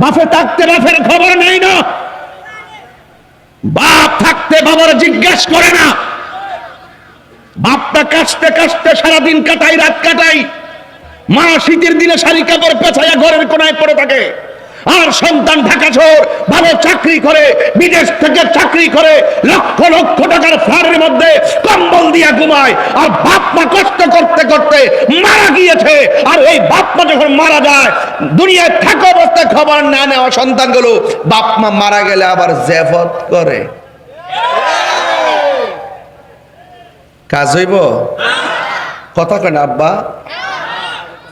বাপে থাকতে বাপের খবর নেই না, বাপ থাকতে বাবার জিজ্ঞেস করে না। বাপটা কাশতে কাশতে সারাদিন কাটাই, রাত কাটাই। মা শীতের দিনে শাড়ি কাপড় পেছাইয়া ঘরের কোনায় পড়ে থাকে। আর সন্তান ঢাকা শহর ভালো চাকরি করে, বিদেশ থেকে চাকরি করে, লক্ষ লক্ষ টাকার ফ্ল্যাটের মধ্যে কম্বল দিয়া ঘুমায়। আর বাপ মা কষ্ট করতে করতে মারা গিয়েছে। আর এই বাপ মা যখন মারা যায়, দুনিয়ায় থাকা অবস্থায় খবর না নেওয়া সন্তানগুলো বাপ মা মারা গেলে আবার জেফত করে। কাজ হইব? কথা কেন আব্বা?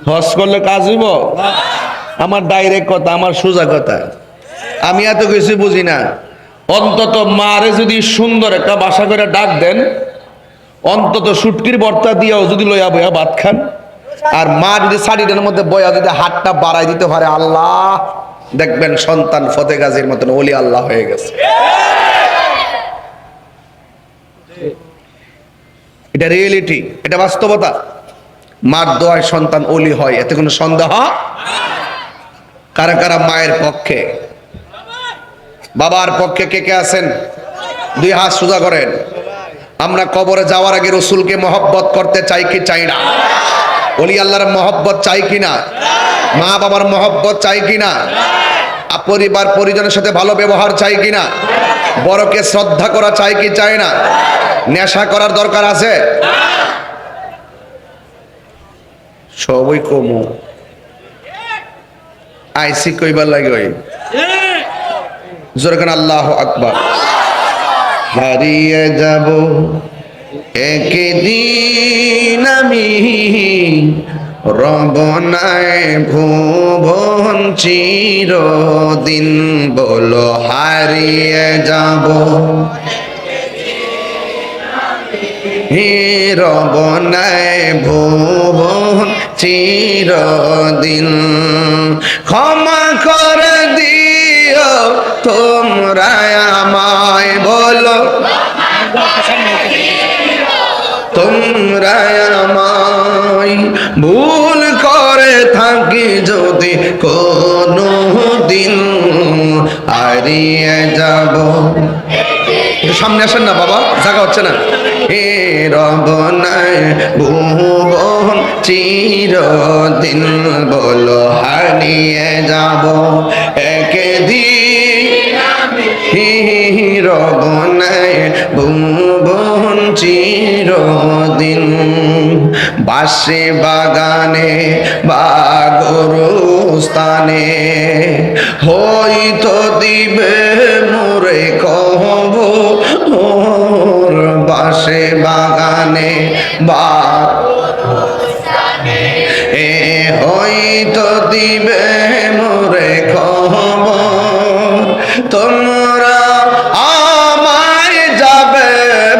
হজ করলে কাজ হইব? আমার ডাইরেক্ট কথা, আমার সোজা কথা। আমি এত কিছু বুঝি না। অন্তত মারে যদি সুন্দর একটা বাসা করে ডাক দেন, অন্তত সুটকির ভর্তা দিয়েও যদি লইয়া বইয়া ভাত খান, আর মা যদি শাড়িটার মধ্যে বয়া যদি হাতটা বাড়াই দিতে পারে, আল্লাহ, দেখবেন সন্তান ফতে গাজীর মতন ওলি আল্লাহ হয়ে গেছে। এটা রিয়েলিটি, এটা বাস্তবতা। মার দোয়ায় সন্তান ওলি হয়, এতে কোনো সন্দেহ? কারা কারা মায়ের পক্ষে? বাবার পক্ষে কে কে আছেন? দুই হাত সোজা করেন। আমরা কবরে যাওয়ার আগে রসুলকে মহব্বত করতে চাই কি চাই না? ওলি আল্লাহর মহব্বত চাই কিনা? মা বাবার মহব্বত চাই কিনা? পরিবার পরিজনের সাথে ভালো ব্যবহার চাই কিনা? বড়কে শ্রদ্ধা করা চাই কি চাই না? নেশা করার দরকার আছে? সবই কমু আইসি কইবার লাগে ওই জোরে কেন আল্লাহু আকবার। হারিয়ে যাব একদিন আমি, রব নাই ভুবন চিরদিন। বলো হারিয়ে যাব রব নাই ভুবন চিরদিন। ক্ষমা করে দিও তোমরা আমায়, বলো তোমরা আমায়। ভুল করে থাকি যদি কোনো দিন, হারিয়ে যাব। সামনে আসেন না বাবা, জায়গা হচ্ছে না। হে রব নাই ভুবন চিরদিন, বলো হারিয়ে যাব একদিন হে রব নাই ভুবন চিরদিন। বাসে বাগানে বা গরুস্থানে হয়তো দিবে মোরে কহব, বাসে বাগানে বা এ হয়তো দিবে মোরে কহব। তোমরা আমায় যাবে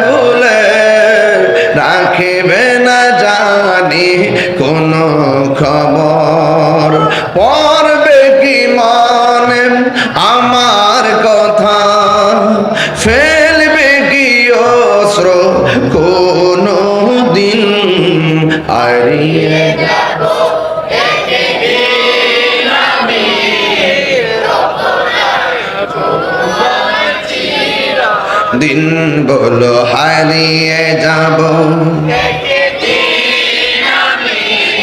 ভুলে, রাখিবে না জানি কোনো খবর। পড়বে কি মনে আমার কথা, ফেলবে কি অস্ত্র কোনো দিন, হারিয়ে যাব একদিন আমি, দিন বলো হারিয়ে যাব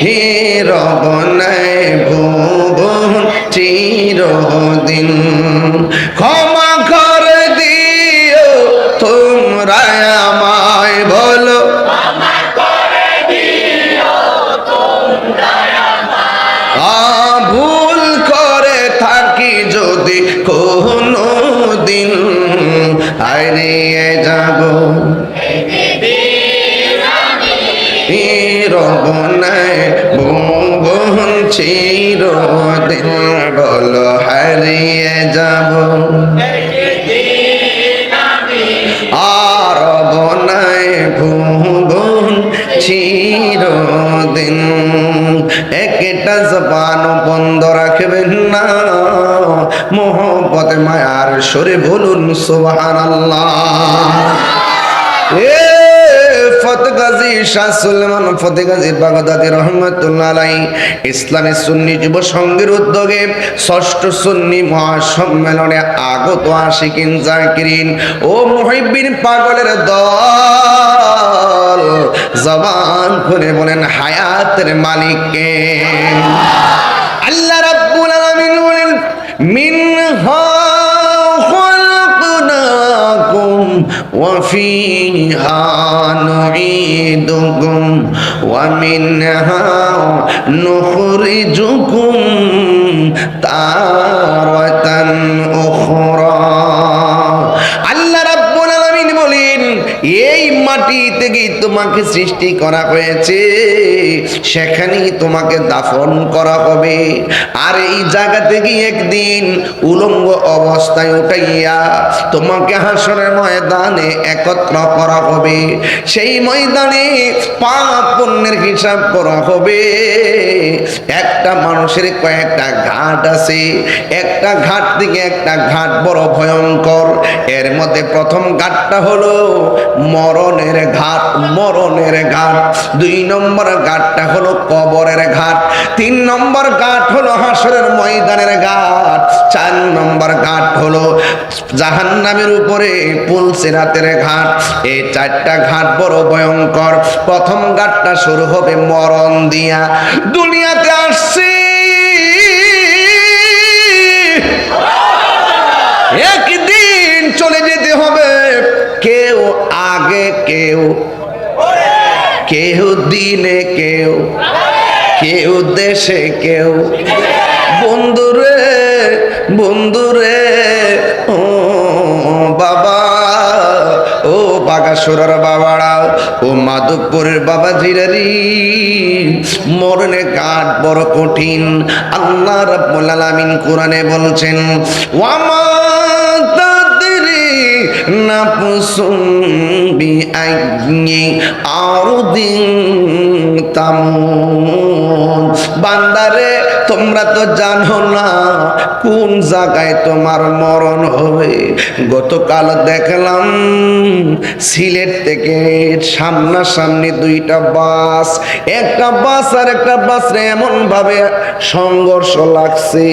হে রব নাই ভুবন চিরদিন। ক্ষমা করে দিও তোমরা আমায়, বলো ভুল করে থাকি যদি কোনো দিন, হারিয়ে যাব রব নাই ভুবন চিরদিন, বলো হারিয়ে যাব আর রব নাই ভুবন চিরদিন। একটা জবান বন্ধ রাখবেন না, মোহব্বতে মায়ার সুরে বলুন সুবহানাল্লাহ। ফতেগাজী শাহ সুলেমান ফতেগাজী বাগদাদী রহমাতুল্লাহ আলাইহি ইসলামী সুন্নি যুব সংঘের উদ্যোগে ষষ্ঠ সুন্নি মহাসম্মেলনে আগত আশিকিন জাকিরিন ও মুহিব্বিন পাগলের দল, জবান খুলে বলেন হায়াতের মালিক কে? আল্লাহ রাব্বুল আলামিন বলেন মিনহা وفيها نعيدكم ومنها نخرجكم تارة أخرى আল্লাহ রাব্বুল আলামিন বলেন এই মাটি থেকে তোমাকে সৃষ্টি করা হয়েছে, সেখানেই তোমাকে দাফন করা হবে। আর এই জায়গা থেকে একদিন উলঙ্গ অবস্থায় উঠাইয়া তোমাকে হাসরের ময়দানে একত্র করা হবে। সেই ময়দানে পাপ পুণ্যের হিসাব করা হবে। একটা মানুষের কয়েকটা ঘাট আছে, একটা ঘাট থেকে একটা ঘাট বড় ভয়ঙ্কর। এর মধ্যে প্রথম ঘাটটা হলো মরণের ঘাট, মরণের ঘাট। 2 নম্বর ঘাটটা হলো কবরের ঘাট। 3 নম্বর ঘাট হলো হাসরের ময়দানের ঘাট। 4 নম্বর ঘাট হলো জাহান্নামের উপরে পুলসিরাতের ঘাট। এই 4টা ঘাট বড় ভয়ঙ্কর। প্রথম ঘাটটা শুরু হবে মরণ দিয়া। দুনিয়াতে আসছি একদিন চলে যেতে হবে, কেউ আগে, কেউ দিনে, কেউ দেশে, কেউ বন্ধুরে ও বাবা, ও বাগাসুরার বাবারা, ও মাধবপুরের বাবা জিরারি, মরণে ঘাট বড় কঠিন। আল্লাহ রাব্বুল আলামিন কোরআনে বলছেন ওয়ামা তাদরি নাফসুম বিআইয়ি আরদিন তামুত। বান্দারে তোমরা তো জানো না কোন জায়গায় তোমার মরণ হবে। গতকাল দেখলাম সিলেট থেকে সামনাসামনি 2টা বাস, একটা বাস আর একটা বাসে এমন ভাবে সংঘর্ষ লাগছে,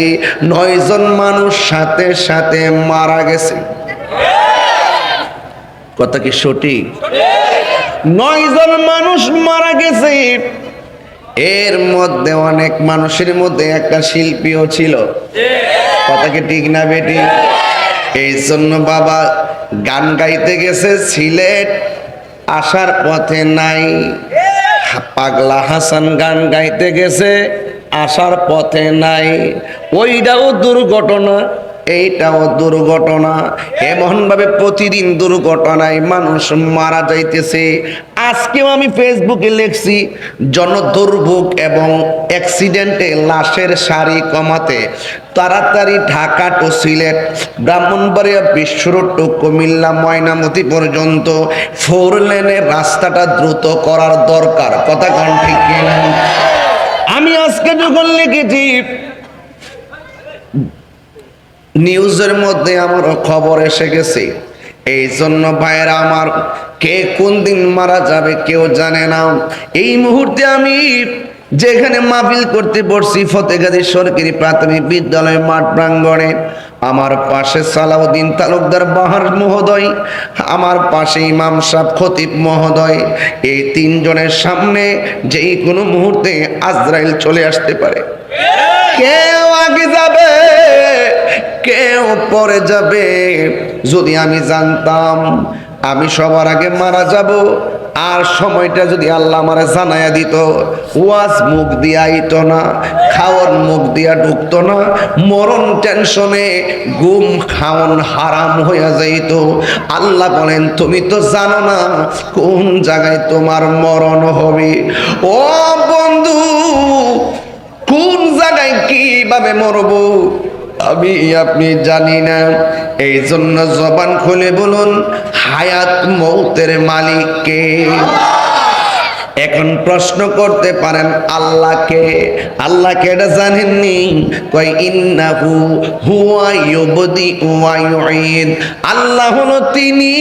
9 জন মানুষ সাথে সাথে মারা গেছে। কথা কি সঠিক? 9 জন মানুষ মারা গেছে। এর মধ্যে অনেক মানুষের মধ্যে একটা শিল্পীও ছিল। কথা কি ঠিক না বেটি? এই জন্য বাবা গান গাইতে গেছে সিলেট, আসার পথে নাই। পাগলা হাসান গান গাইতে গেছে, আসার পথে নাই। ওইটাও দুর্ঘটনা, এইটাও দুর্ঘটনা। এমন ভাবে প্রতিদিন দুর্ঘটনায় মানুষ মারা যাইতেছে। আজকেও আমি ফেসবুকে লিখছি জনদুর্ভোগ এবং অ্যাক্সিডেন্টে লাশের সারি কমাতে তাড়াতাড়ি ঢাকা টু সিলেট, ব্রাহ্মণবাড়িয়া বিশ্ব রোড টু কুমিল্লা ময়নামতি পর্যন্ত 4 লেনের রাস্তাটা দ্রুত করার দরকার। কথা কোন ঠিক কিনা? আমি আজকে যখন লিখেছি নিউজের মধ্যে আমার খবর এসে গেছে। এই জন্য ভাইয়েরা আমার, কে কোন দিন মারা যাবে কেউ জানে না। এই মুহূর্তে আমি যেখানে মাহফিল করতে বসছি ফতেগাজী সরকারি প্রাথমিক বিদ্যালয় মাঠ প্রাঙ্গণে, আমার পাশে সালাউদ্দিন তালুকদার বাহার মহোদয়, আমার পাশে ইমাম সাহেব খতিব মহোদয়। এই 3 জনের সামনে যেই কোনো মুহূর্তে আজরাইল চলে আসতে পারে। কেউ আগে যাবে, কেউ পরে যাবে। যদি আমি জানতাম আমি সবার আগে মারা যাব, আর সময়টা যদি আল্লাহ আমারে জানাইয়া দিত, ওয়াজ মুখ দিয়া আইতো না, খাওয়ার মুখ দিয়া ঢুকতো না, মরণ টেনশনে ঘুম খাওয়ান হারাম হইয়া যাইত। আল্লাহ বলেন তুমি তো জানো না কোন জায়গায় তোমার মরণ হবে। ও বন্ধু, কোন জায়গায় কিভাবে মরবো আমি আপনি জানি না। এই জন্য জবান খুলে বলুন হায়াত মৌতের মালিক কে? এখন প্রশ্ন করতে পারেন আল্লাহকে, আল্লাহকে এটা জানেননি? কই ইন্নাহু হুয়া ইউবদি ওয়া ইউঈদ। আল্লাহ হলো তিনি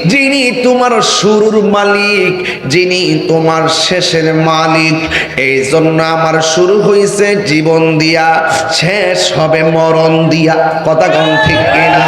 যিনি তোমার শুরুর মালিক, যিনি তোমার শেষের মালিক। এই জন্য আমার শুরু হইছে জীবন দিয়া, শেষ হবে মরণ দিয়া। কথা কোন ঠিক কিনা?